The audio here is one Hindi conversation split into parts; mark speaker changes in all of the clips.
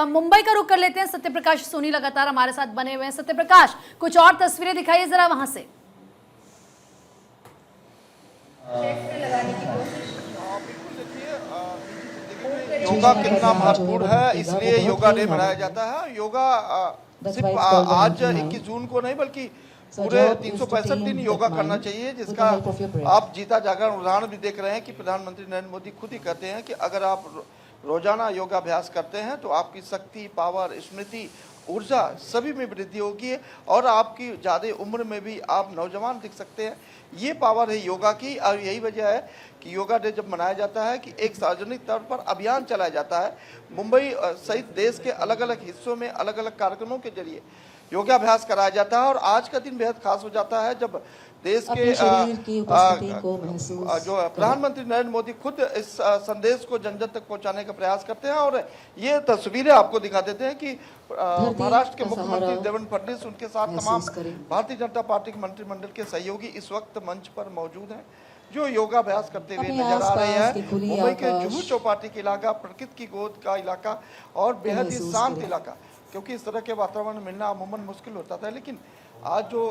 Speaker 1: मुंबई का रुख कर लेते हैं। सत्यप्रकाश सोनी लगातार हमारे साथ बने हुए हैं। सत्यप्रकाश, कुछ और तस्वीरें दिखाइए जरा वहां से।
Speaker 2: योगा कितना महत्वपूर्ण है, इसलिए योगा डे मनाया जाता है। योगा सिर्फ आज 21 जून को नहीं बल्कि पूरे 365 दिन योगा करना चाहिए, जिसका आप जीता जागरण उदाहरण भी देख रहे हैं कि प्रधानमंत्री नरेंद्र मोदी खुद ही कहते हैं कि अगर आप रोजाना योगाभ्यास करते हैं तो आपकी शक्ति, पावर, स्मृति, ऊर्जा सभी में वृद्धि होगी और आपकी ज़्यादा उम्र में भी आप नौजवान दिख सकते हैं। ये पावर है योगा की और यही वजह है कि योगा डे जब मनाया जाता है कि एक सार्वजनिक तौर पर अभियान चलाया जाता है। मुंबई सहित देश के अलग अलग हिस्सों में अलग अलग कार्यक्रमों के जरिए योगाभ्यास कराया जाता है और आज का दिन बेहद खास हो जाता है जब देश के जो प्रधानमंत्री नरेंद्र मोदी खुद इस संदेश को जन जन तक पहुंचाने का प्रयास करते हैं। और ये तस्वीरें आपको दिखा देते हैं कि महाराष्ट्र के मुख्यमंत्री देवेंद्र फडणवीस, उनके साथ तमाम भारतीय जनता पार्टी के मंत्रिमंडल के सहयोगी इस वक्त मंच पर मौजूद हैं, जो योगाभ्यास करते हुए नजर आ रहे हैं। मुंबई के जुहू चौपाटी का इलाका, प्रकृति की गोद का इलाका और बेहद ही शांत इलाका, क्योंकि इस तरह के वातावरण मिलना अमूमन मुश्किल होता था, लेकिन आज जो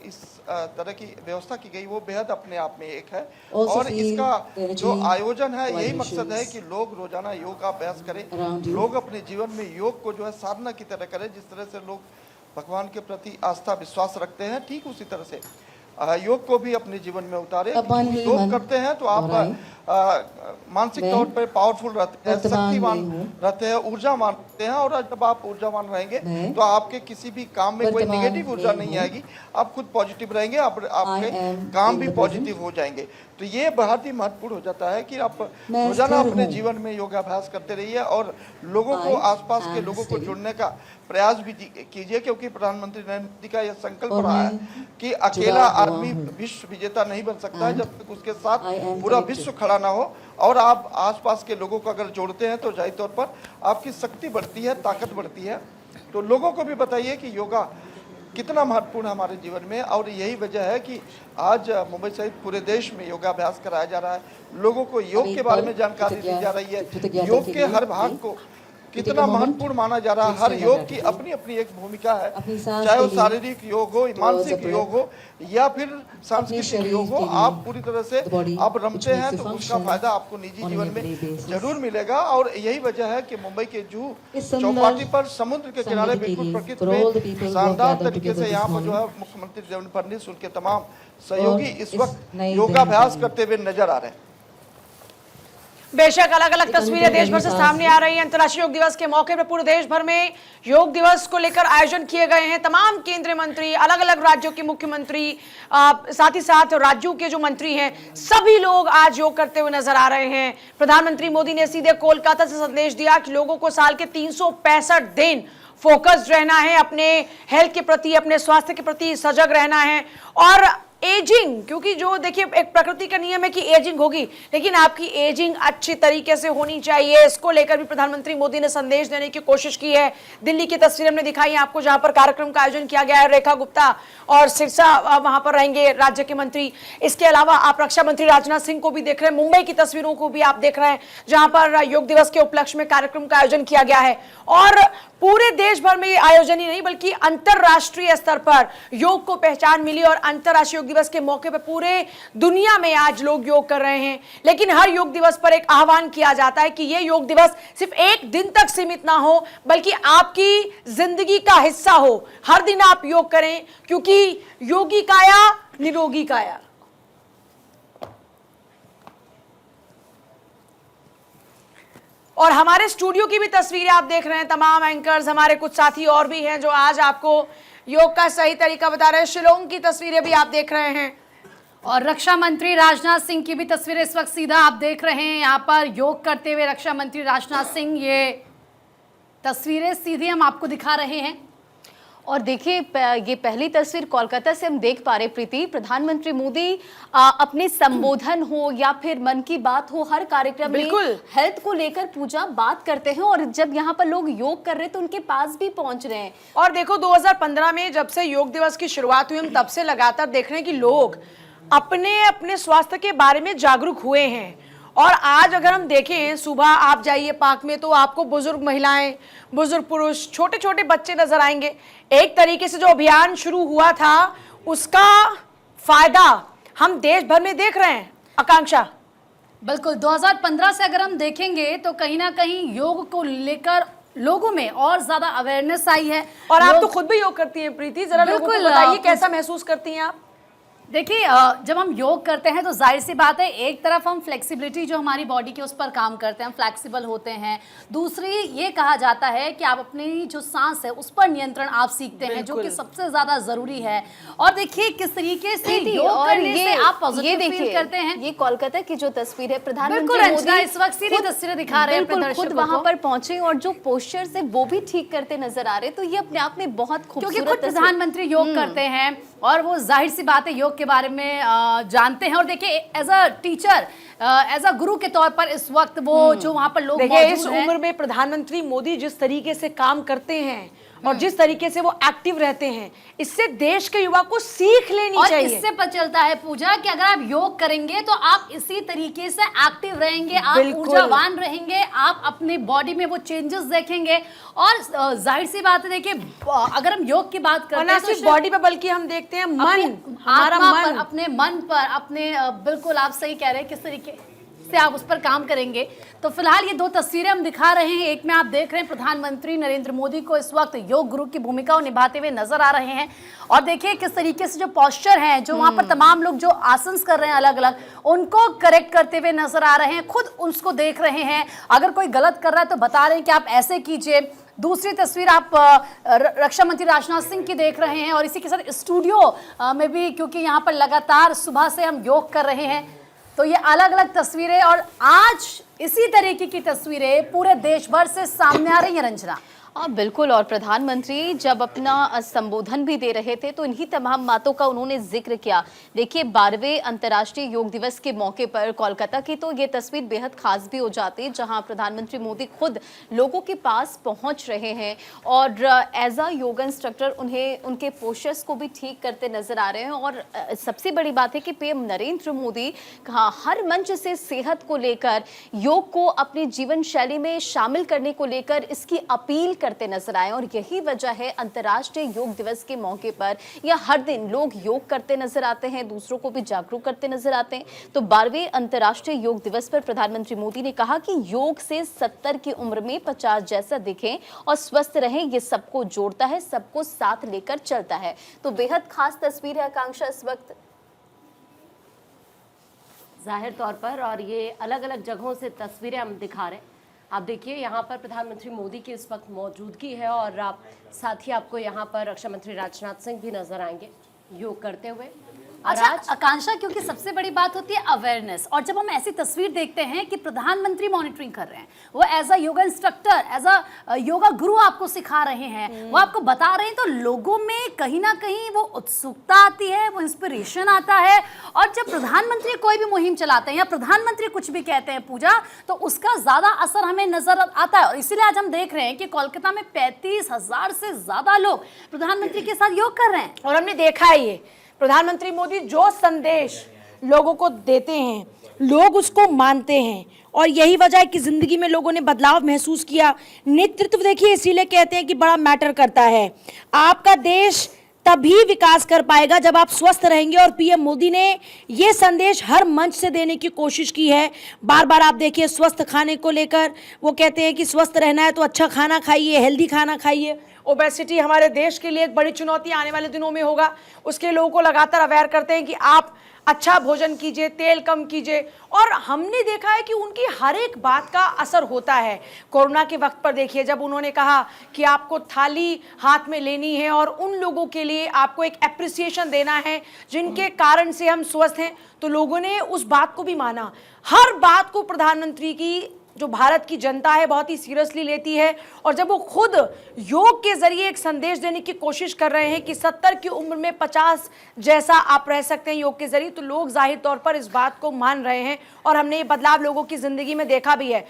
Speaker 2: इस तरह की व्यवस्था की गई वो बेहद अपने आप में एक है। और इसका जो आयोजन है यही मकसद है कि लोग रोजाना योगाभ्यास करें, लोग अपने जीवन में योग को जो है साधना की तरह करें। जिस तरह से लोग भगवान के प्रति आस्था विश्वास रखते हैं, ठीक उसी तरह से योग को भी अपने जीवन में उतारे। योग करते हैं तो आप मानसिक तौर पर पावरफुल रहते हैं, शक्तिवान रहते हैं, ऊर्जावान रहते हैं। और जब आप ऊर्जावान रहेंगे तो आपके किसी भी काम में कोई निगेटिव ऊर्जा नहीं आएगी, आप खुद पॉजिटिव रहेंगे, आपके काम भी पॉजिटिव हो जाएंगे। तो ये बहुत ही महत्वपूर्ण हो जाता है कि आप रोजाना अपने जीवन में योगाभ्यास करते रहिए और लोगों को, आसपास के लोगों को जोड़ने का प्रयास भी कीजिए, क्योंकि प्रधानमंत्री नरेंद्र मोदी का यह संकल्प रहा है कि अकेला आदमी विश्व विजेता नहीं बन सकता है जब तक उसके साथ पूरा विश्व खड़ा ना हो। और आप आसपास के लोगों को अगर जोड़ते हैं तो जाहिर तौर पर आपकी शक्ति बढ़ती है, ताकत बढ़ती है। तो लोगों को भी बताइए कि योगा कितना महत्वपूर्ण है हमारे जीवन में। और यही वजह है कि आज मुंबई सहित पूरे देश में योगाभ्यास कराया जा रहा है। लोगों को योग के बारे में जानकारी दी जा रही है, योग के हर भाग को कितना महत्वपूर्ण माना जा रहा है। हर योग की अपनी अपनी एक भूमिका है, चाहे वो शारीरिक योग हो, मानसिक योग हो या फिर सांस्कृतिक योग हो। आप पूरी तरह से आप रमते हैं तो उसका फायदा आपको निजी जीवन में जरूर मिलेगा। और यही वजह है कि मुंबई के जुहू चौपाटी पर समुद्र के किनारे बिल्कुल प्रकृति में शानदार तरीके से यहाँ पर जो है मुख्यमंत्री देवेंद्र फडणवीस, उनके तमाम सहयोगी इस वक्त योगाभ्यास करते हुए नजर आ रहे हैं।
Speaker 3: बेशक अलग अलग तस्वीरें देश भर से सामने आ रही हैं। अंतर्राष्ट्रीय योग दिवस के मौके पर पूरे देश भर में योग दिवस को लेकर आयोजन किए गए हैं। तमाम केंद्रीय मंत्री, अलग अलग राज्यों के मुख्यमंत्री, साथ ही साथ राज्यों के जो मंत्री हैं, सभी लोग आज योग करते हुए नजर आ रहे हैं। प्रधानमंत्री मोदी ने सीधे कोलकाता से संदेश दिया कि लोगों को साल के 365 दिन फोकस्ड रहना है, अपने हेल्थ के प्रति, अपने स्वास्थ्य के प्रति सजग रहना है। और एजिंग, क्योंकि जो देखिए एक प्रकृति का नियम है कि एजिंग होगी, लेकिन आपकी एजिंग अच्छी तरीके से होनी चाहिए। इसको लेकर भी प्रधानमंत्री मोदी ने संदेश देने की कोशिश की है। दिल्ली की तस्वीर हमने दिखाई है आपको, जहां पर कार्यक्रम का आयोजन किया गया है। रेखा गुप्ता और सिरसा वहां पर रहेंगे, राज्य के मंत्री। इसके अलावा आप रक्षा मंत्री राजनाथ सिंह को भी देख रहे हैं, मुंबई की तस्वीरों को भी आप देख रहे हैं, जहां पर योग दिवस के उपलक्ष्य में कार्यक्रम का आयोजन किया गया है। और पूरे देश भर में ये आयोजन ही नहीं बल्कि अंतरराष्ट्रीय स्तर पर योग को पहचान मिली और अंतरराष्ट्रीय योग दिवस के मौके पर पूरे दुनिया में आज लोग योग कर रहे हैं। लेकिन हर योग दिवस पर एक आह्वान किया जाता है कि ये योग दिवस सिर्फ एक दिन तक सीमित ना हो, बल्कि आपकी जिंदगी का हिस्सा हो। हर दिन आप योग करें, क्योंकि योगी काया निरोगी काया। और हमारे स्टूडियो की भी तस्वीरें आप देख रहे हैं, तमाम एंकर्स, हमारे कुछ साथी और भी हैं जो आज आपको योग का सही तरीका बता रहे हैं। शिलोंग की तस्वीरें भी आप देख रहे हैं
Speaker 1: और रक्षा मंत्री राजनाथ सिंह की भी तस्वीरें इस वक्त सीधा आप देख रहे हैं। यहाँ पर योग करते हुए रक्षा मंत्री राजनाथ सिंह, ये तस्वीरें सीधी हम आपको दिखा रहे हैं।
Speaker 4: और देखिए, ये पहली तस्वीर कोलकाता से हम देख पा रहे प्रीति, प्रधानमंत्री मोदी अपने संबोधन हो या फिर मन की बात हो, हर कार्यक्रम में हेल्थ को लेकर पूजा बात करते हैं। और जब यहाँ पर लोग योग कर रहे हैं तो उनके पास भी पहुंच रहे हैं।
Speaker 3: और देखो 2015 में जब से योग दिवस की शुरुआत हुई, हम तब से लगातार देख रहे हैं कि लोग अपने अपने स्वास्थ्य के बारे में जागरूक हुए हैं और आज अगर हम देखें, सुबह आप जाइए पार्क में तो आपको बुजुर्ग महिलाएं, बुजुर्ग पुरुष, छोटे छोटे बच्चे नजर आएंगे। एक तरीके से जो अभियान शुरू हुआ था उसका फायदा हम देश भर में देख रहे हैं। आकांक्षा,
Speaker 1: बिल्कुल 2015 से अगर हम देखेंगे तो कहीं ना कहीं योग को लेकर लोगों में और ज्यादा अवेयरनेस आई है।
Speaker 3: और आप तो खुद भी योग करती हैं प्रीति, जरा लोगों को बताइए कैसा महसूस करती हैं आप?
Speaker 1: देखिए, जब हम योग करते हैं तो जाहिर सी बात है, एक तरफ हम फ्लेक्सिबिलिटी जो हमारी बॉडी की उस पर काम करते हैं, हम फ्लेक्सिबल होते हैं। दूसरी ये कहा जाता है कि आप अपनी जो सांस है उस पर नियंत्रण आप सीखते हैं, जो कि सबसे ज्यादा जरूरी है। और देखिए किस तरीके से योग करने से आप पॉजिटिव फील करते हैं।
Speaker 4: ये कोलकाता की जो तस्वीर है, प्रधानमंत्री
Speaker 1: मोदी इस वक्त सीधी तस्वीरें दिखा रहे हैं,
Speaker 4: खुद वहां पर पहुंचे और जो पोस्चर्स है वो भी ठीक करते नजर आ रहे, तो ये अपने आप में बहुत खूबसूरत,
Speaker 1: क्योंकि खुद प्रधानमंत्री योग करते हैं और वो जाहिर सी बात है योग के बारे में जानते हैं। और देखिए as a teacher, as a guru के तौर पर इस वक्त वो जो वहां पर लोग
Speaker 3: देखिए इस
Speaker 1: मौजूद हैं।
Speaker 3: उम्र में प्रधानमंत्री मोदी जिस तरीके से काम करते हैं और जिस तरीके से वो एक्टिव रहते हैं, इससे देश के युवा को सीख लेनी
Speaker 1: और
Speaker 3: चाहिए।
Speaker 1: इससे पता चलता है पूजा कि अगर आप योग करेंगे तो आप इसी तरीके से एक्टिव रहेंगे, आप ऊर्जावान रहेंगे, आप अपने बॉडी में वो चेंजेस देखेंगे। और जाहिर सी बात है, देखिए अगर हम योग की बात करते हैं तो
Speaker 3: सिर्फ बॉडी पे बल्कि हम देखते हैं मन, हमारा मन,
Speaker 1: अपने मन पर, अपने बिल्कुल आप सही कह रहे हैं, किस तरीके से आप उस पर काम करेंगे। तो फिलहाल ये दो तस्वीरें हम दिखा रहे हैं। एक में आप देख रहे हैं प्रधानमंत्री नरेंद्र मोदी को इस वक्त योग गुरु की भूमिका को निभाते हुए नजर आ रहे हैं। और देखिए किस तरीके से जो पोस्चर हैं, जो वहां पर तमाम लोग जो आसन कर रहे हैं अलग अलग, उनको करेक्ट करते हुए नजर आ रहे हैं, खुद उसको देख रहे हैं। अगर कोई गलत कर रहा है तो बता रहे हैं कि आप ऐसे कीजिए। दूसरी तस्वीर आप रक्षा मंत्री राजनाथ सिंह की देख रहे हैं और इसी के साथ स्टूडियो में भी, क्योंकि यहाँ पर लगातार सुबह से हम योग कर रहे हैं, तो ये अलग अलग तस्वीरें और आज इसी तरीके की तस्वीरें पूरे देश भर से सामने आ रही हैं। रंजना,
Speaker 4: हाँ बिल्कुल, और प्रधानमंत्री जब अपना संबोधन भी दे रहे थे तो इन्हीं तमाम बातों का उन्होंने जिक्र किया। देखिए 12वें अंतर्राष्ट्रीय योग दिवस के मौके पर कोलकाता की तो ये तस्वीर बेहद खास भी हो जाती है, जहां प्रधानमंत्री मोदी खुद लोगों के पास पहुंच रहे हैं और एज अ योगा इंस्ट्रक्टर उन्हें उनके पोस्चर्स को भी ठीक करते नजर आ रहे हैं। और सबसे बड़ी बात है कि पीएम नरेंद्र मोदी हर मंच से सेहत को लेकर, योग को अपनी जीवन शैली में शामिल करने को लेकर इसकी अपील करते नजर आए। और यही वजह है अंतर्राष्ट्रीय योग दिवस के मौके पर या हर दिन लोग योग करते नजर आते हैं, दूसरों को भी जागरूक करते नजर आते हैं। तो 12वें अंतर्राष्ट्रीय योग दिवस पर प्रधानमंत्री मोदी ने कहा कि योग से 70 की उम्र में 50 जैसा दिखें और स्वस्थ रहें, ये सबको जोड़ता है, सबको साथ लेकर चलता है। तो बेहद खास तस्वीर है आकांक्षा इस वक्त
Speaker 5: जाहिर तौर पर, और ये अलग अलग जगहों से तस्वीरें हम दिखा रहे हैं। आप देखिए यहाँ पर प्रधानमंत्री मोदी की इस वक्त मौजूदगी है और आप साथ ही आपको यहाँ पर रक्षा मंत्री राजनाथ सिंह भी नजर आएंगे योग करते हुए।
Speaker 1: अच्छा आकांक्षा, क्योंकि सबसे बड़ी बात होती है अवेयरनेस, और जब हम ऐसी तस्वीर देखते हैं कि प्रधानमंत्री मॉनिटरिंग कर रहे हैं, वो as a yoga instructor, as a yoga guru आपको सिखा रहे हैं, वो आपको बता रहे हैं, तो लोगों में कहीं ना कहीं वो उत्सुकता आती है, वो इंस्पिरेशन आता है। और जब प्रधानमंत्री कोई भी मुहिम चलाते हैं या प्रधानमंत्री कुछ भी कहते हैं पूजा, तो उसका ज्यादा असर हमें नजर आता है। और इसीलिए आज हम देख रहे हैं कि कोलकाता में 35,000 से ज्यादा लोग प्रधानमंत्री के साथ योग कर रहे हैं।
Speaker 3: और हमने देखा है ये प्रधानमंत्री मोदी जो संदेश लोगों को देते हैं, लोग उसको मानते हैं और यही वजह है कि जिंदगी में लोगों ने बदलाव महसूस किया। नेतृत्व देखिए इसीलिए कहते हैं कि बड़ा मैटर करता है। आपका देश तभी विकास कर पाएगा जब आप स्वस्थ रहेंगे और पीएम मोदी ने ये संदेश हर मंच से देने की कोशिश की है। बार बार आप देखिए स्वस्थ खाने को लेकर वो कहते हैं कि स्वस्थ रहना है तो अच्छा खाना खाइए, हेल्दी खाना खाइए। ओबेसिटी हमारे देश के लिए एक बड़ी चुनौती आने वाले दिनों में होगा, उसके लोगों को लगातार अवेयर करते हैं कि आप अच्छा भोजन कीजिए, तेल कम कीजिए। और हमने देखा है कि उनकी हर एक बात का असर होता है। कोरोना के वक्त पर देखिए जब उन्होंने कहा कि आपको थाली हाथ में लेनी है और उन लोगों के लिए आपको एक एप्रिसिएशन देना है जिनके कारण से हम स्वस्थ हैं, तो लोगों ने उस बात को भी माना। हर बात को प्रधानमंत्री की जो भारत की जनता है बहुत ही सीरियसली लेती है। और जब वो खुद योग के जरिए एक संदेश देने की कोशिश कर रहे हैं कि 70 की उम्र में 50 जैसा आप रह सकते हैं योग के जरिए, तो लोग जाहिर तौर पर इस बात को मान रहे हैं और हमने ये बदलाव लोगों की जिंदगी में देखा भी है।